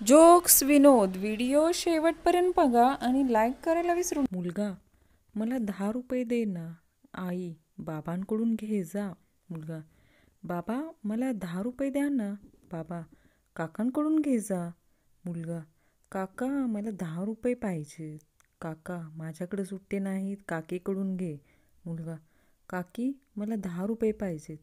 Jokes विनोद video शेवटपर्यंत बघा आणि लाईक करायला विसरू नका. मुलगा, मला 10 रुपये दे ना. आई, बाबांकडून घे जा. मुलगा, बाबा मला 10 रुपये द्या ना. बाबा, काकांकडून घे जा. मुलगा, काका मला 10 रुपये पाहिजेत. काका, माझ्याकडे सुट्टे नाहीत, काकीकडून घे. मुलगा, काकी मला 10 रुपये पाहिजेत.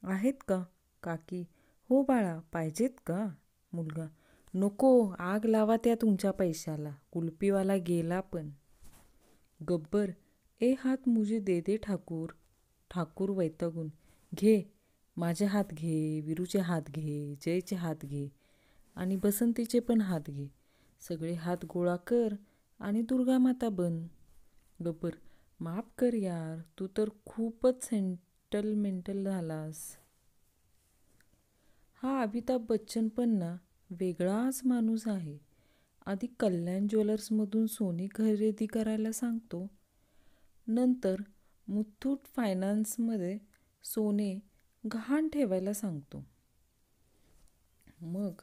आहेत का? काकी, हो बाळा, पाहिजेत का? मुलगा, नको, आग लावा त्या तुमच्या पैशाला, कुल्फीवाला गेला पण. गब्बर, ए हात मुझे दे दे ठाकूर. ठाकूर वैतागून, घे, माझे हात घे, विरूचे हात घे, जयचे हात घे आणि बसंतीचे पण हात घे. सगळे हात गोळा कर आणि दुर्गामाता बन. गब्बर, माफ कर यार, तू तर खूपच सेंटिमेंटल झालास. हा अमिताभ बच्चन पण ना वेगळाच माणूस आहे. आधी कल्याण ज्वेलर्समधून सोने खरेदी करायला सांगतो, नंतर मुथूट फायनान्समध्ये सोने गहाण ठेवायला सांगतो. मग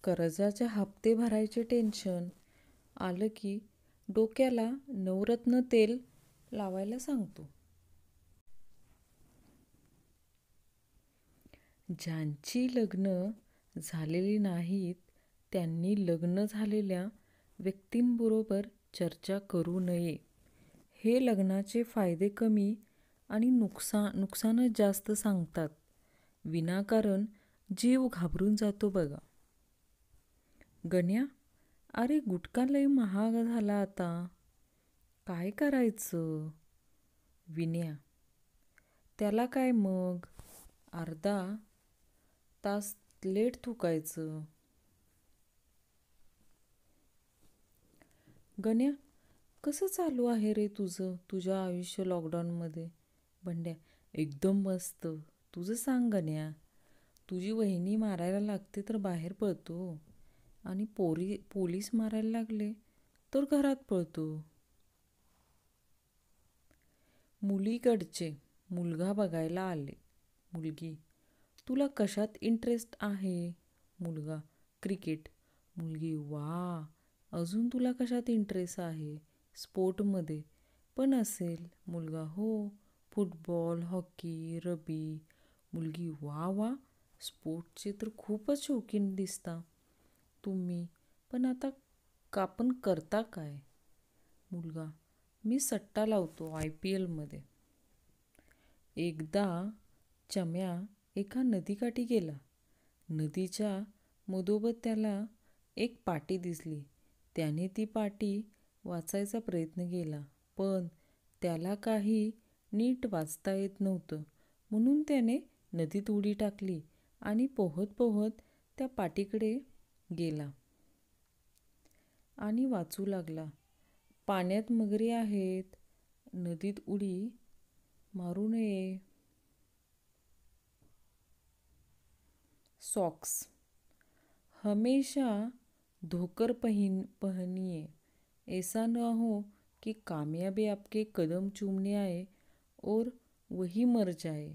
कर्जाचे हप्ते भरायचे टेन्शन आलं की डोक्याला नवरत्न तेल लावायला सांगतो. ज्यांची लग्न झालेली नाहीत त्यांनी लग्न झालेल्या व्यक्तींबरोबर चर्चा करू नये. हे लग्नाचे फायदे कमी आणि नुकसानच जास्त सांगतात. विनाकारण जीव घाबरून जातो बघा. गण्या, अरे गुटखा लय महाग झाला आता, काय करायचं? विन्या, त्याला काय मग, अर्धा तास लेट थुकायचं. गण्या, कसं चालू आहे रे तुझं आयुष्य लॉकडाऊनमध्ये? बंड्या, एकदम मस्त. तुझं सांग गण्या. तुझी वहिनी मारायला लागते तर बाहेर पळतो आणि पोलीस मारायला लागले तर घरात पळतो. मुलीकडचे मुलगा बघायला आले. मुलगी, तुला कशात इंटरेस्ट आहे? मुलगा, क्रिकेट. मुलगी, वा, अजून तुला कशात इंटरेस्ट आहे? स्पोर्टमध्ये पण असेल. मुलगा, हो, फुटबॉल, हॉकी, रग्बी. मुलगी, वा वा, स्पोर्टचे तर खूपच शौकीन दिसता तुम्ही. पण आता आपण करता काय? मुलगा, मी सट्टा लावतो IPL मध्ये. एकदा चम्या एका नदीकाठी गेला. नदीच्या मधोमध त्याला एक पाटी दिसली. त्याने ती पाटी वाचायचा प्रयत्न केला, पण त्याला काही नीट वाचता येत नव्हतं. म्हणून त्याने नदीत उडी टाकली आणि पोहत पोहत त्या पाटीकडे गेला आणि वाचू लागला. पाण्यात मगरी आहेत, नदीत उडी मारू नये. सॉक्स, हमेशा धोकर पहनिए, ऐसा न हो कि कामयाबी आपके कदम चूमने आए और वही मर जाए.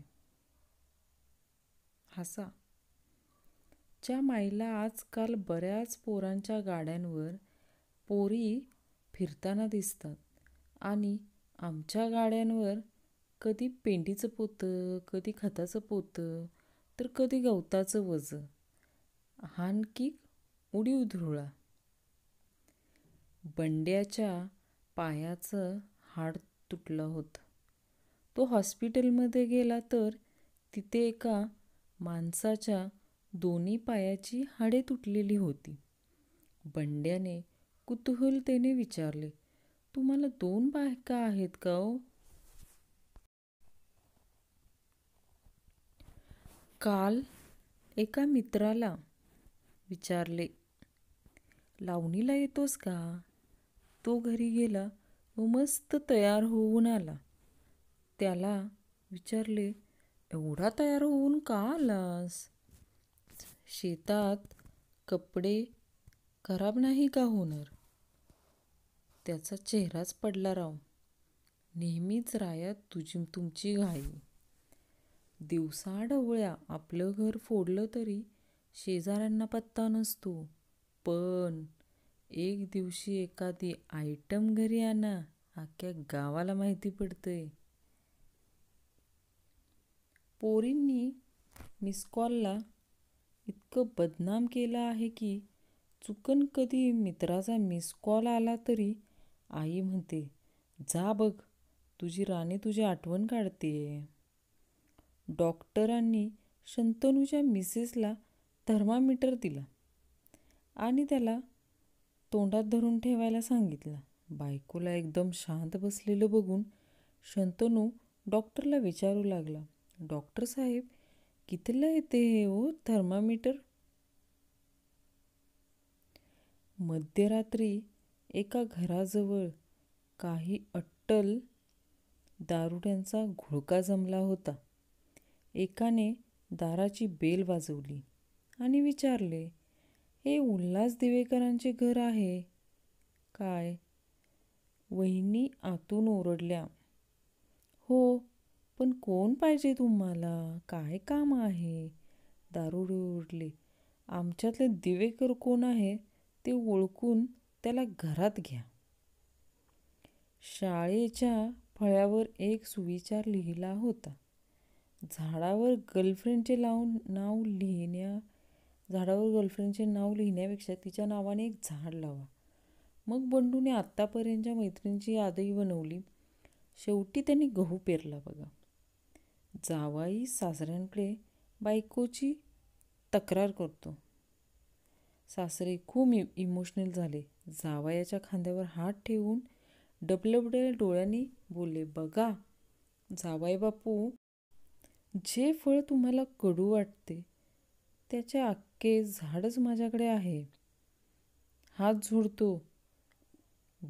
हसा. च्या माईला आजकाल बऱ्याच पोरांच्या गाड्यांवर पोरी फिरताना दिसतात आणि आमच्या गाड्यांवर कधी पेंडीचं पोतं, कधी खताचं पोतं, तर कधी गवताचं वझं. हानकी उडी धुळा. बंड्याच्या पायाचं हाड तुटलं होतं. तो हॉस्पिटलमध्ये गेला तर तिथे एका माणसाच्या दोन्ही पायाची हाडे तुटलेली होती. बंड्याने कुतूहलतेने विचारले, तुम्हाला 2 बायका आहेत का हो? काल एका मित्राला विचारले, लावणीला येतोस का? तो घरी गेला व मस्त तयार होऊन आला. त्याला विचारले, एवढा तयार होऊन का आलास? शेतात कपडे खराब नाही का होणार? त्याचा चेहराच पडला राव. नेहमीच रायात तुमची घाई. दिवसाढवळ्या आपलं घर फोडलं तरी शेजाऱ्यांना पत्ता नसतो. पण एक दिवशी एखादी आयटम घरी आणा, अख्ख्या गावाला माहिती पडतंय. पोरींनी मिस कॉलला इतकं बदनाम केलं आहे की चुकन कधी मित्राचा मिस कॉल आला तरी आई म्हणते, जा बघ, तुझी राणी तुझी आठवण काढतेय. डॉक्टरांनी शंतनूच्या मिसेसला थर्मामीटर दिला आणि त्याला तोंडात धरून ठेवायला सांगितलं. बायकोला एकदम शांत बसलेलं बघून शंतनू डॉक्टरला विचारू लागला, डॉक्टर साहेब, कितीला येते हे हो थर्मामीटर? मध्यरात्री एका घराजवळ काही अट्टल दारुड्यांचा घोळका जमला होता. एकाने दाराची बेल वाजवली आणि विचारले, हे उल्हास दिवेकरांचे घर आहे काय? वहिनी आतून ओरडल्या, हो, पण कोण पाहिजे तुम्हाला? काय काम आहे? दारुडे ओरडले, आमच्यातले दिवेकर कोण आहे ते ओळखून त्याला घरात घ्या. शाळेच्या फळ्यावर एक सुविचार लिहिला होता, झाडावर गर्लफ्रेंडचे नाव लिहिण्यापेक्षा तिच्या नावाने एक झाड लावा. मग बंडूने आत्तापर्यंतच्या मैत्रिणींची यादी बनवली. शेवटी त्यांनी गहू पेरला बघा. जावाई सासऱ्यांकडे बायकोची तक्रार करतो. सासरे खूप इमोशनल झाले. जावयाच्या खांद्यावर हात ठेवून डबडबल्या डोळ्यांनी बोलले, बघा जावई बापू, जे फळ तुम्हाला कडू वाटते त्याचे अख्खे झाडच माझ्याकडे आहे. हात जोडतो,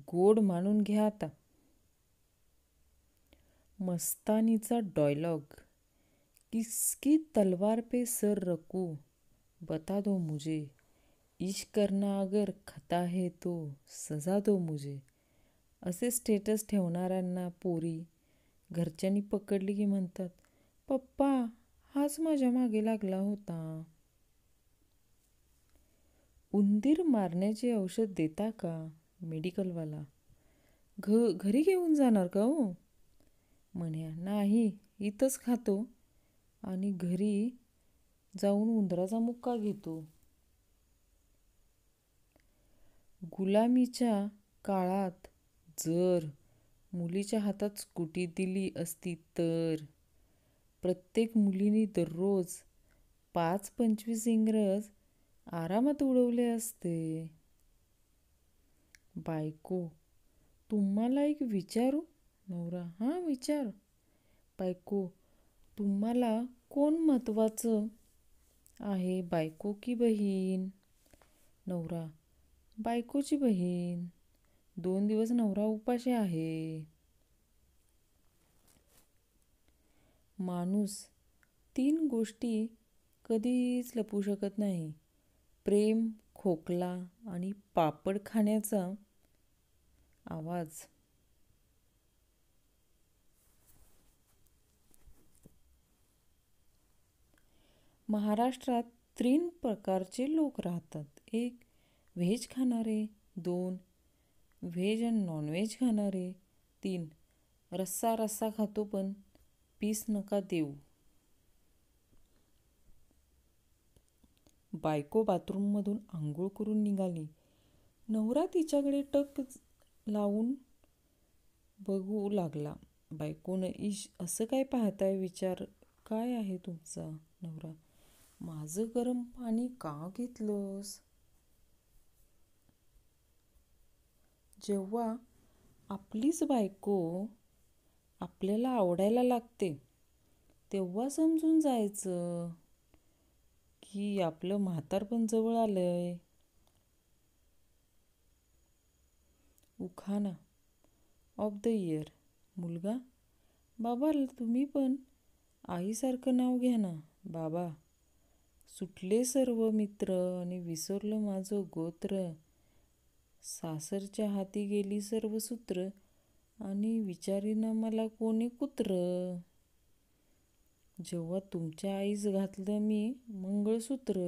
गोड मानून घ्या आता. मस्तानीचा डायलॉग, किसकी तलवार पे सर रखूं, बता दो मुझे, इश्क करना अगर खता है तो सजा दो मुझे. असे स्टेटस ठेवणाऱ्यांना पोरी घरच्यांनी पकडली की म्हणतात, पप्पा हाच माझ्या मागे लागला होता. उंदीर मारण्याचे औषध देता का? मेडिकलवाला, घरी घेऊन जाणार का हो? म्हण्या, नाही, इथंच खातो आणि घरी जाऊन उंदराचा मुक्का घेतो. गुलामीच्या काळात जर मुलीच्या हातात स्कूटी दिली असती तर प्रत्येक मुलीने दररोज 5-25 इंग्रज आरामात उडवले असते. बायको, तुम्हाला एक विचारू? नवरा, हां विचार. बायको, तुम्हाला कोण महत्त्वाचं आहे, बायको की बहीण? नवरा, बायकोची बहीण. 2 दिवस नवरा उपाशी आहे. माणूस 3 गोष्टी कधीच लपवू शकत नाही, प्रेम, खोकला आणि पापड खाण्याचा आवाज. महाराष्ट्रात 3 प्रकारचे लोक राहतात. 1 व्हेज खाणारे, 2 व्हेज आणि नॉनव्हेज खाणारे, 3 रस्सा खातो पण पीस नका देऊ. बायको बाथरूममधून आंघोळ करून निघाली. नवरा तिच्याकडे टक लावून बघू लागला. बायकोनं, इश, असं काय पाहताय? विचार काय आहे तुमचा? नवरा, माझं गरम पाणी का घेतलंस? जेव्हा आपलीच बायको आपल्याला आवडायला लागते तेव्हा समजून जायचं की आपलं म्हातारपण जवळ आलंय. उखाणा ऑफ द इयर. मुलगा, बाबा तुम्ही पण आईसारखं नाव घ्या ना. बाबा, सुटले सर्व मित्र आणि विसरलं माझं गोत्र. सासरच्या हाती गेली सर्व सूत्र आणि विचारीना मला कोणी कुत्र. जेव्हा तुमच्या आईस घातलं मी मंगळसूत्र.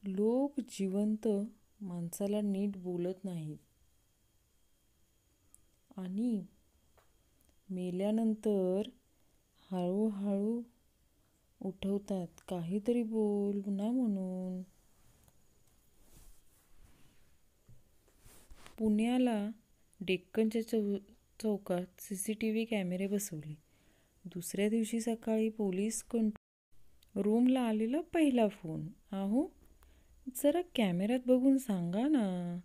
लोक जिवंत माणसाला नीट बोलत नाहीत आणि मेल्यानंतर हळूहळू उठवतात, काहीतरी बोल ना म्हणून. पुण्याला डेक्कनच्या चौकात CCTV कॅमेरे बसवले. दुसऱ्या दिवशी सकाळी पोलीस रूमला आलेला पहिला फोन. अहो, जरा कॅमेऱ्यात बघून सांगा ना,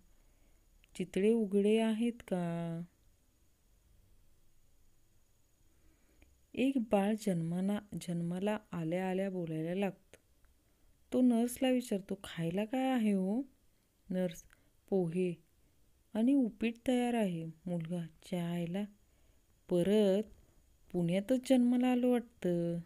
चितळे उघडे आहेत का? एक बाळ जन्माला आल्या आल्या बोलायला लागतं. तो नर्सला विचारतो, खायला काय आहे हो? नर्स, पोहे आणि उपीट तयार आहे. मुलगा, च्यायला परत पुण्यातच जन्माला आलो वाटतं.